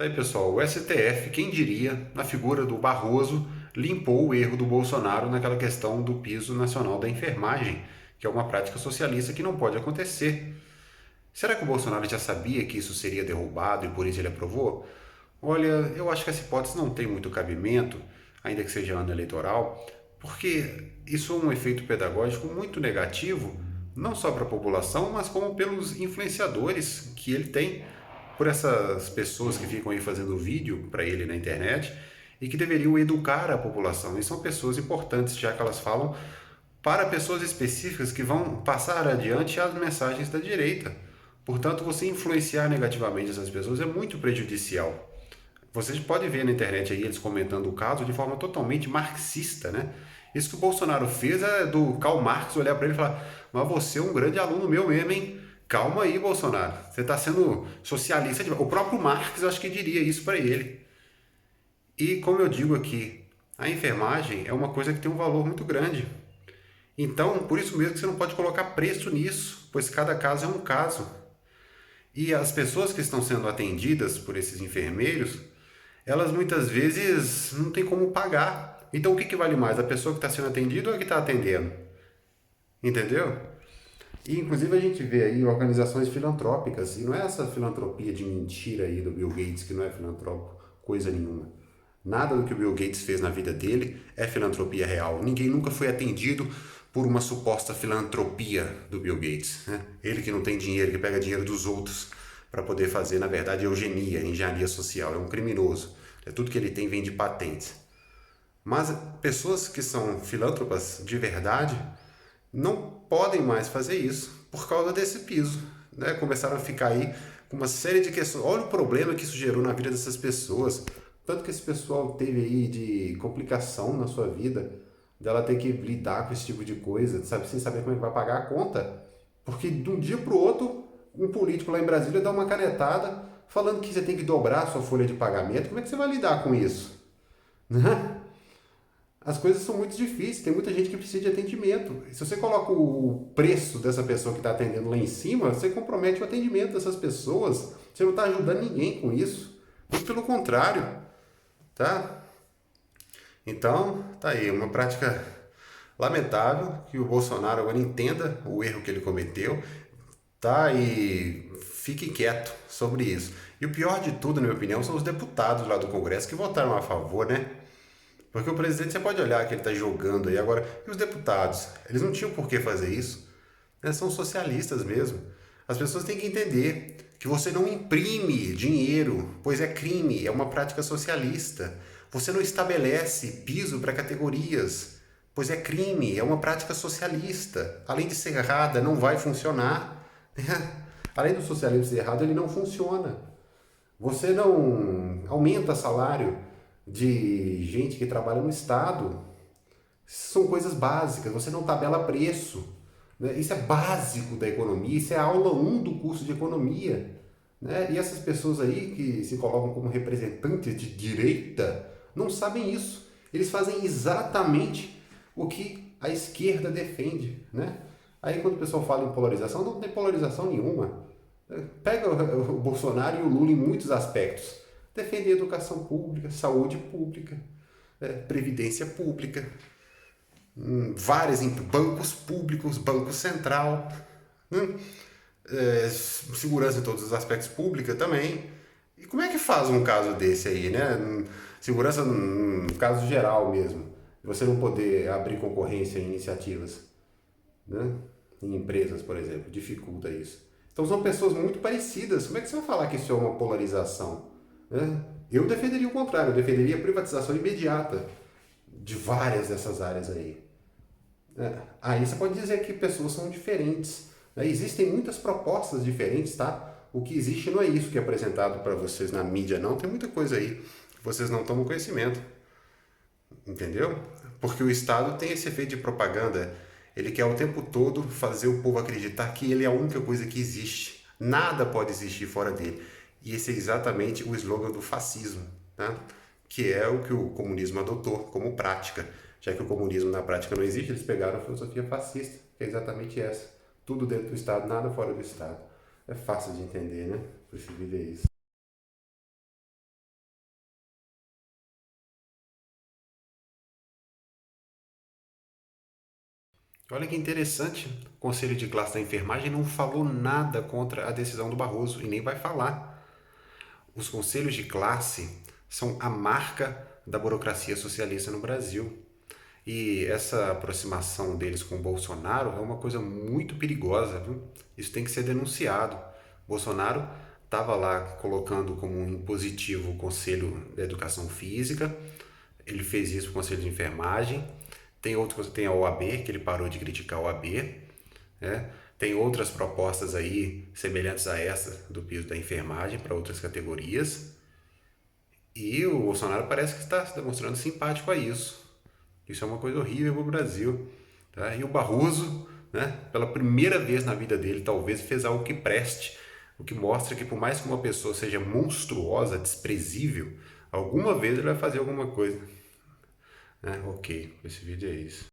Tá aí, pessoal, o STF, quem diria, na figura do Barroso, limpou o erro do Bolsonaro naquela questão do piso nacional da enfermagem, que é uma prática socialista que não pode acontecer. Será que o Bolsonaro já sabia que isso seria derrubado e por isso ele aprovou? Olha, eu acho que essa hipótese não tem muito cabimento, ainda que seja ano eleitoral, porque isso é um efeito pedagógico muito negativo, não só para a população, mas como pelos influenciadores que ele tem, por essas pessoas que ficam aí fazendo vídeo para ele na internet e que deveriam educar a população. E são pessoas importantes, já que elas falam para pessoas específicas que vão passar adiante as mensagens da direita. Portanto, você influenciar negativamente essas pessoas é muito prejudicial. Vocês podem ver na internet aí eles comentando o caso de forma totalmente marxista, né? Isso que o Bolsonaro fez é do Karl Marx olhar para ele e falar: mas você é um grande aluno meu mesmo, hein? Calma aí, Bolsonaro. Você está sendo socialista. O próprio Marx, eu acho que diria isso para ele. E como eu digo aqui, a enfermagem é uma coisa que tem um valor muito grande. Então, por isso mesmo que você não pode colocar preço nisso, pois cada caso é um caso. E as pessoas que estão sendo atendidas por esses enfermeiros, elas muitas vezes não têm como pagar. Então, o que vale mais? A pessoa que está sendo atendida ou a que está atendendo? Entendeu? E, inclusive, a gente vê aí organizações filantrópicas, e não é essa filantropia de mentira aí do Bill Gates, que não é filantrópico, coisa nenhuma. Nada do que o Bill Gates fez na vida dele é filantropia real. Ninguém nunca foi atendido por uma suposta filantropia do Bill Gates, né? Ele que não tem dinheiro, que pega dinheiro dos outros para poder fazer, na verdade, eugenia, engenharia social. É um criminoso. É tudo que ele tem vem de patentes. Mas pessoas que são filântropas de verdade não podem mais fazer isso por causa desse piso, né? Começaram a ficar aí com uma série de questões. Olha o problema que isso gerou na vida dessas pessoas. Tanto que esse pessoal teve aí de complicação na sua vida, dela ter que lidar com esse tipo de coisa, sabe, sem saber como é que vai pagar a conta. Porque de um dia para o outro, um político lá em Brasília dá uma canetada falando que você tem que dobrar a sua folha de pagamento. Como é que você vai lidar com isso? Né? As coisas são muito difíceis, tem muita gente que precisa de atendimento. Se você coloca o preço dessa pessoa que está atendendo lá em cima, você compromete o atendimento dessas pessoas. Você não está ajudando ninguém com isso. Muito pelo contrário, tá? Então, tá aí, uma prática lamentável que o Bolsonaro agora entenda o erro que ele cometeu, tá? E fique quieto sobre isso. E o pior de tudo, na minha opinião, são os deputados lá do Congresso que votaram a favor, né? Porque o presidente você pode olhar que ele está jogando aí agora. E os deputados? Eles não tinham por que fazer isso. Né? São socialistas mesmo. As pessoas têm que entender que você não imprime dinheiro, pois é crime, é uma prática socialista. Você não estabelece piso para categorias, pois é crime, é uma prática socialista. Além de ser errada, não vai funcionar. Além do socialismo ser errado, ele não funciona. Você não aumenta salário de gente que trabalha no Estado. São coisas básicas. Você não tabela preço. Né? Isso é básico da economia. Isso é a aula um do curso de economia. Né? E essas pessoas aí que se colocam como representantes de direita não sabem isso. Eles fazem exatamente o que a esquerda defende. Né? Aí quando o pessoal fala em polarização, não tem polarização nenhuma. Pega o Bolsonaro e o Lula em muitos aspectos. Defende educação pública, saúde pública, previdência pública, vários bancos públicos, Banco Central, né? Segurança em todos os aspectos pública também. E como é que faz um caso desse aí, né? Segurança no caso geral mesmo. Você não poder abrir concorrência em iniciativas, né? Em empresas, por exemplo, dificulta isso. Então são pessoas muito parecidas. Como é que você vai falar que isso é uma polarização? Né? Eu defenderia o contrário, eu defenderia a privatização imediata de várias dessas áreas aí. Aí você pode dizer que pessoas são diferentes. Né? Existem muitas propostas diferentes, tá? O que existe não é isso que é apresentado para vocês na mídia, não. Tem muita coisa aí que vocês não tomam conhecimento. Entendeu? Porque o Estado tem esse efeito de propaganda. Ele quer o tempo todo fazer o povo acreditar que ele é a única coisa que existe. Nada pode existir fora dele. E esse é exatamente o slogan do fascismo, né? Que é o que o comunismo adotou como prática. Já que o comunismo na prática não existe, eles pegaram a filosofia fascista, que é exatamente essa. Tudo dentro do Estado, nada fora do Estado. É fácil de entender, né? Por se viver isso. Olha que interessante, o Conselho de Classe da Enfermagem não falou nada contra a decisão do Barroso e nem vai falar. Os conselhos de classe são a marca da burocracia socialista no Brasil. E essa aproximação deles com o Bolsonaro é uma coisa muito perigosa, viu? Isso tem que ser denunciado. Bolsonaro estava lá colocando como um impositivo o Conselho da Educação Física, ele fez isso com o Conselho de Enfermagem, tem a OAB, que ele parou de criticar a OAB, né? Tem outras propostas aí semelhantes a essa do piso da enfermagem para outras categorias. E o Bolsonaro parece que está se demonstrando simpático a isso. Isso é uma coisa horrível para o Brasil. Tá? E o Barroso, né, pela primeira vez na vida dele, talvez fez algo que preste, o que mostra que por mais que uma pessoa seja monstruosa, desprezível, alguma vez ele vai fazer alguma coisa. Ok, esse vídeo é isso.